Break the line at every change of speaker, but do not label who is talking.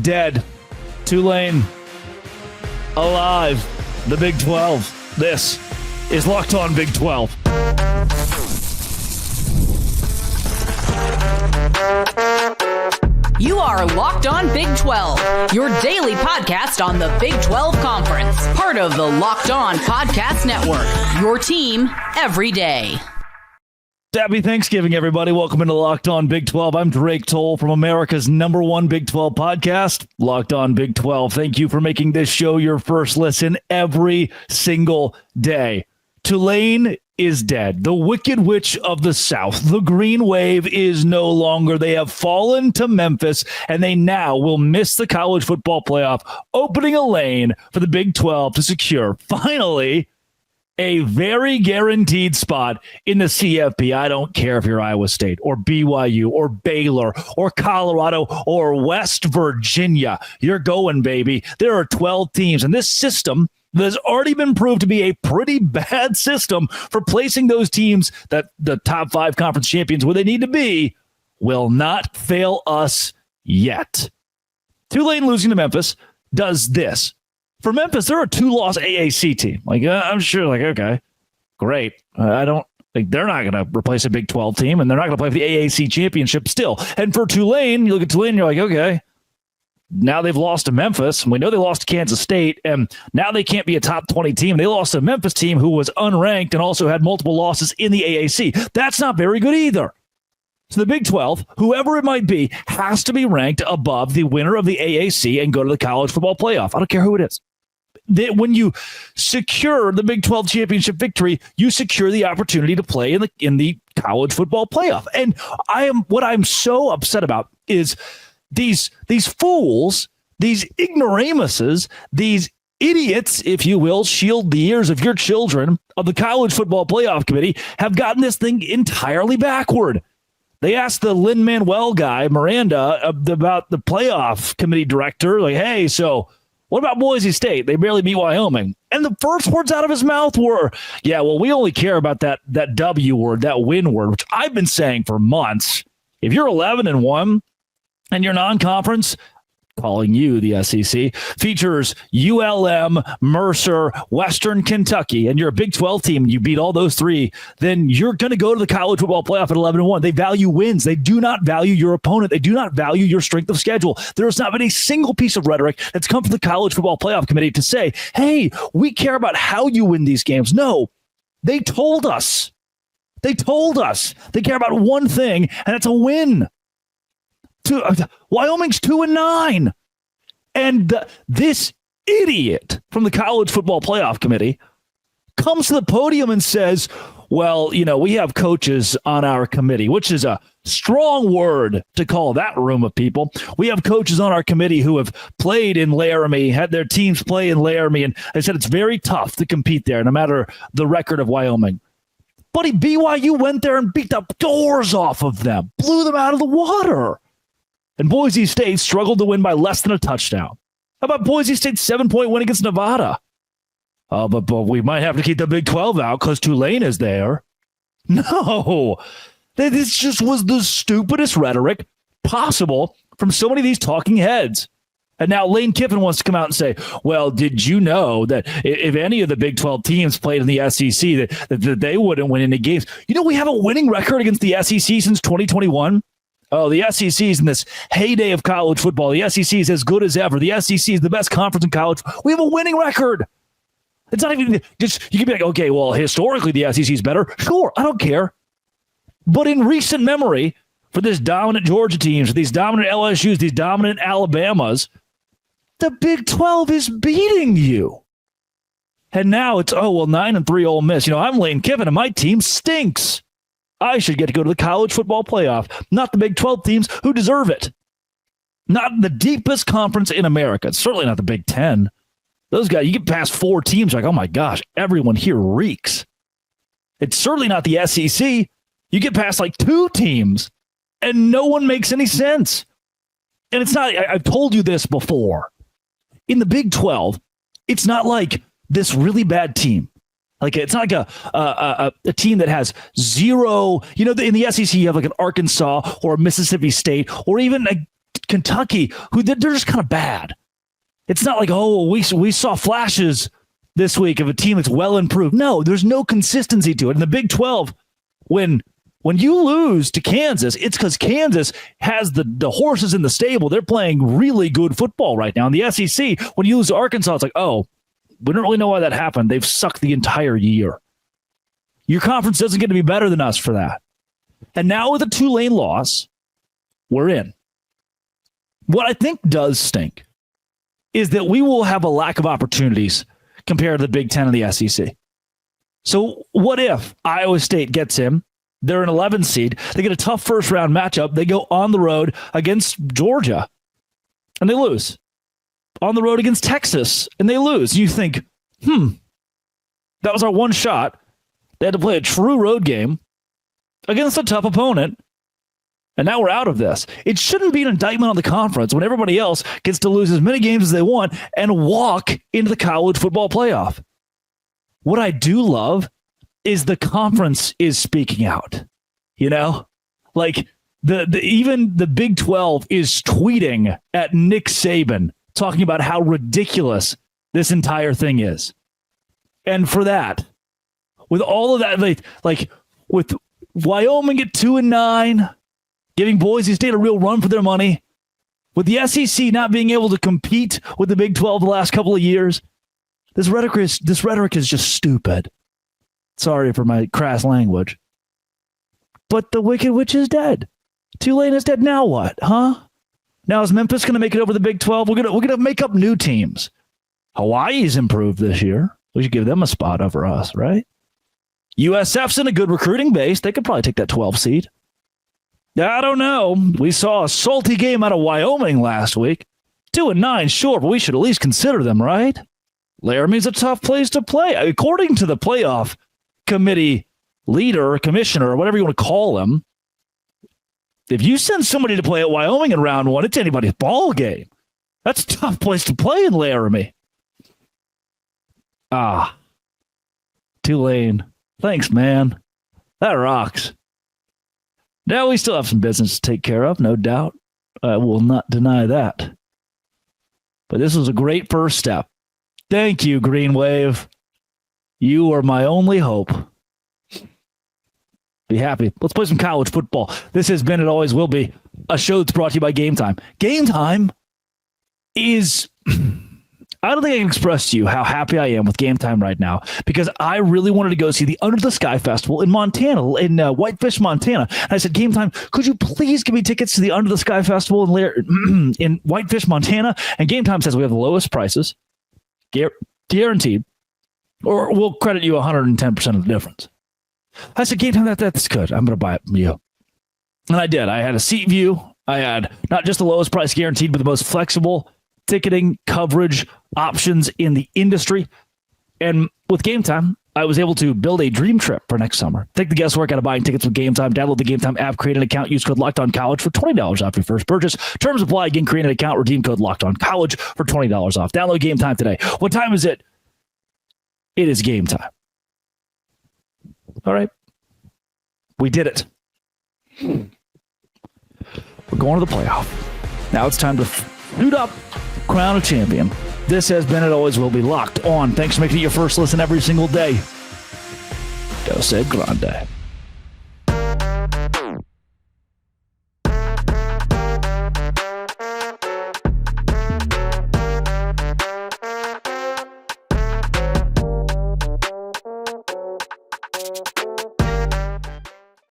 dead. Tulane alive. The Big 12. This is Locked On Big 12.
You are Locked On Big 12, your daily podcast on the Big 12 Conference. Part of the Locked On Podcast Network, your team every day.
Happy Thanksgiving, everybody. Welcome into Locked On Big 12. I'm Drake Toll from America's #1 Big 12 podcast, Locked On Big 12. Thank you for making this show your first listen every single day. Tulane is dead. The Wicked Witch of the South. The Green Wave is no longer. They have fallen to Memphis, and they now will miss the college football playoff, opening a lane for the Big 12 to secure, finally, a very guaranteed spot in the CFP. I don't care if you're Iowa State or BYU or Baylor or Colorado or West Virginia. You're going, baby. There are 12 teams, and this system has already been proved to be a pretty bad system for placing those teams, that the top 5 conference champions where they need to be, will not fail us yet. Tulane losing to Memphis does this. For Memphis, they're a 2-loss AAC team. I'm sure, okay, great. I don't think they're not going to replace a Big 12 team, and they're not going to play for the AAC championship still. And for Tulane, you look at Tulane, and you're like, okay, now they've lost to Memphis, and we know they lost to Kansas State, and now they can't be a top 20 team. They lost to a Memphis team who was unranked and also had multiple losses in the AAC. That's not very good either. So the Big 12, whoever it might be, has to be ranked above the winner of the AAC and go to the college football playoff. I don't care who it is. When you secure the Big 12 championship victory, you secure the opportunity to play in the college football playoff. And what I'm so upset about is these fools, these ignoramuses, these idiots, if you will, shield the ears of your children, of the college football playoff committee, have gotten this thing entirely backward. They asked the Lin-Manuel guy, Miranda, about the playoff committee director, like, hey, so what about Boise State? They barely beat Wyoming. And the first words out of his mouth were, yeah, well, we only care about that W word, that win word, which I've been saying for months. If you're 11-1 and you're non-conference, calling you the SEC, features ULM, Mercer, Western Kentucky, and you're a Big 12 team and you beat all those 3, then you're going to go to the college football playoff at 11-1. They value wins. They do not value your opponent. They do not value your strength of schedule. There has not been a single piece of rhetoric that's come from the college football playoff committee to say, hey, we care about how you win these games. No, they told us. They told us they care about one thing, and it's a win. Wyoming's 2-9. And this idiot from the college football playoff committee comes to the podium and says, well, we have coaches on our committee, which is a strong word to call that room of people. We have coaches on our committee who have played in Laramie, had their teams play in Laramie, and they said it's very tough to compete there, no matter the record of Wyoming. Buddy, BYU went there and beat the doors off of them, blew them out of the water. And Boise State struggled to win by less than a touchdown. How about Boise State's 7-point win against Nevada? But we might have to keep the Big 12 out because Tulane is there. No, this just was the stupidest rhetoric possible from so many of these talking heads. And now Lane Kiffin wants to come out and say, well, did you know that if any of the Big 12 teams played in the SEC, that they wouldn't win any games? We have a winning record against the SEC since 2021. Oh, the SEC is in this heyday of college football. The SEC is as good as ever. The SEC is the best conference in college. We have a winning record. It's not even just, you can be like, okay, well, historically the SEC is better. Sure, I don't care. But in recent memory, for this dominant Georgia teams, these dominant LSUs, these dominant Alabamas, the Big 12 is beating you. And now it's, 9-3 Ole Miss. I'm Lane Kiffin and my team stinks. I should get to go to the college football playoff, not the Big 12 teams who deserve it. Not the deepest conference in America. It's certainly not the Big 10. Those guys, you get past 4 teams, like, oh my gosh, everyone here reeks. It's certainly not the SEC. You get past 2 teams, and no one makes any sense. And it's not, I've told you this before. In the Big 12, it's not like this really bad team. It's not like a team that has 0, in the SEC, you have an Arkansas or a Mississippi State or even Kentucky, who they're just kind of bad. It's not like, oh, we saw flashes this week of a team that's well improved. No, there's no consistency to it. In the Big 12, when you lose to Kansas, it's because Kansas has the horses in the stable. They're playing really good football right now. In the SEC, when you lose to Arkansas, it's like, oh, we don't really know why that happened. They've sucked the entire year. Your conference doesn't get to be better than us for that. And now with a Tulane loss, we're in. What I think does stink is that we will have a lack of opportunities compared to the Big Ten and the SEC. So what if Iowa State gets in? They're an 11 seed. They get a tough first-round matchup. They go on the road against Georgia, and they lose. On the road against Texas, and they lose. You think, that was our one shot. They had to play a true road game against a tough opponent, and now we're out of this. It shouldn't be an indictment on the conference when everybody else gets to lose as many games as they want and walk into the college football playoff. What I do love is the conference is speaking out. Like even the Big 12 is tweeting at Nick Saban, talking about how ridiculous this entire thing is. And for that, with all of that, like with Wyoming at 2-9, giving Boise State a real run for their money, with the SEC not being able to compete with the Big 12 the last couple of years, this rhetoric is just stupid. Sorry for my crass language. But the Wicked Witch is dead. Tulane is dead. Now what, huh? Now is Memphis going to make it over the Big 12? We're gonna make up new teams. Hawaii's improved this year. We should give them a spot over us, right? USF's in a good recruiting base. They could probably take that 12 seed. I don't know. We saw a salty game out of Wyoming last week. 2-9, sure, but we should at least consider them, right? Laramie's a tough place to play. According to the playoff committee leader, commissioner, or whatever you want to call him, if you send somebody to play at Wyoming in round one, it's anybody's ball game. That's a tough place to play in Laramie. Tulane. Thanks, man. That rocks. Now we still have some business to take care of, no doubt. I will not deny that. But this was a great first step. Thank you, Green Wave. You are my only hope. Be happy. Let's play some college football. This has been, it always will be, a show that's brought to you by GameTime. GameTime is... I don't think I can express to you how happy I am with GameTime right now, because I really wanted to go see the Under the Sky Festival in Montana, in Whitefish, Montana. And I said, GameTime, could you please give me tickets to the Under the Sky Festival in Whitefish, Montana? And GameTime says we have the lowest prices, guaranteed, or we'll credit you 110% of the difference. I said, GameTime, that's good. I'm going to buy it from you. And I did. I had a seat view. I had not just the lowest price guaranteed, but the most flexible ticketing coverage options in the industry. And with GameTime, I was able to build a dream trip for next summer. Take the guesswork out of buying tickets with GameTime. Download the GameTime app, create an account, use code LOCKEDONCollege for $20 off your first purchase. Terms apply. Again, create an account, redeem code LOCKEDONCollege for $20 off. Download GameTime today. What time is it? It is game time. All right. We did it. We're going to the playoff. Now it's time to suit up, crown a champion. This has been, it always will be, Locked On. Thanks for making it your first listen every single day. Go say grande.